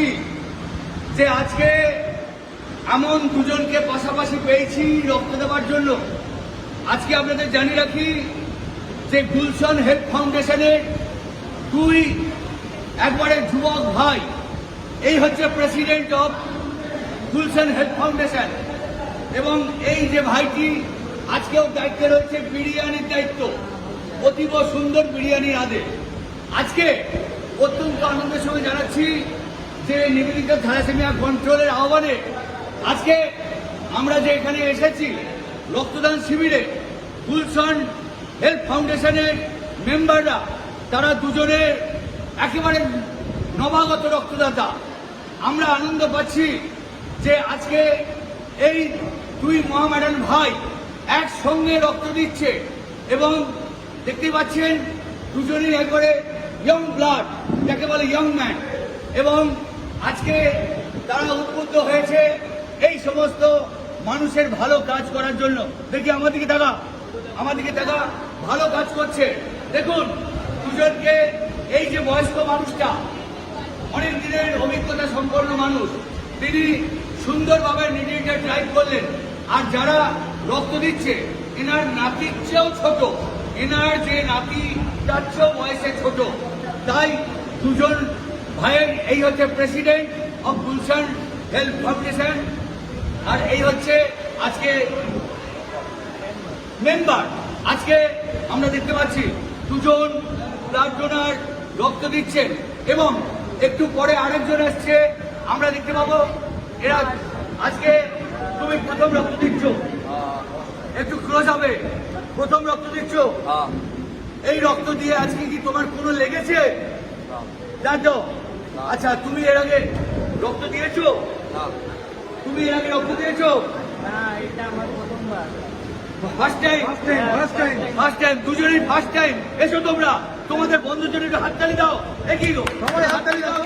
খুশি যে আজকে এমন দুজনকে পাশাপাশি পেয়েছি রক্ত দেওয়ার জন্য। আজকে আপনাদের জানিয়ে রাখি যে গুলশান হেলথ ফাউন্ডেশনের দুই একবারে যুবক ভাই, এই হচ্ছে president of Gulshan health foundation. এবং এই যে ভাইটি আজকেও দায়িত্বে রয়েছে বিরিয়ানির দায়িত্ব, অতীব সুন্দর বিরিয়ানির আদেশ। আজকে অত্যন্ত আনন্দের সঙ্গে জানাচ্ছি যে নিবেদিত থ্যালাসেমিয়া কন্ট্রোলের আহ্বানে আজকে আমরা যে এখানে এসেছি রক্তদান শিবিরে, গুলশান হেলথ ফাউন্ডেশনের মেম্বাররা তারা দুজনের একেবারে নবাগত রক্তদাতা। আমরা আনন্দ পাচ্ছি যে আজকে এই দুই মহামেডান ভাই একসঙ্গে রক্ত দিচ্ছে এবং দেখতে পাচ্ছেন দুজনেই একবারে ইয়ং ব্লাড, যাকে বলে ইয়ং ম্যান। এবং আজকে তারা উদ্বুদ্ধ হয়েছে এই সমস্ত মানুষের ভালো কাজ করার জন্য। দেখি আমাদেরকে দেখা ভালো কাজ করছে। দেখুন দুজনকে, এই যে বয়স্ক মানুষটা অনেক দিনের অভিজ্ঞতা সম্পন্ন মানুষ, তিনি সুন্দরভাবে নিজেকে ড্রাইভ করলেন। আর যারা রক্ত দিচ্ছে এনার নাতির চেয়েও ছোট, এনার যে নাতি তার চেয়েও বয়সে ছোট। তাই দুজন ভাইয়ের, এই হচ্ছে president of Gulshan health foundation আর এই হচ্ছে আজকে মেম্বার। আজকে আমরা দেখতে পাচ্ছি দুজন ব্লাড ডোনার রক্ত দিচ্ছেন এবং একটু পরে আরেকজন আসছে, আমরা দেখতে পাবো। এরা আজকে, তুমি প্রথম রক্ত দিচ্ছ, একটু ক্লোজ হবে, প্রথম রক্ত দিচ্ছ। এই রক্ত দিয়ে আজকে কি তোমার কোনো লেগেছে? জানো? আচ্ছা, তুমি এর আগে রক্ত দিয়েছো? তুমি এর আগে রক্ত দিয়েছো? এটা আমার প্রথমবার। ফার্স্ট টাইম, দুজনেই ফার্স্ট টাইম। এসো তোমরা, তোমাদের বন্ধুর জন্য একটু হাততালি দাও। এগিয়ে গো, সবাই হাততালি দাও।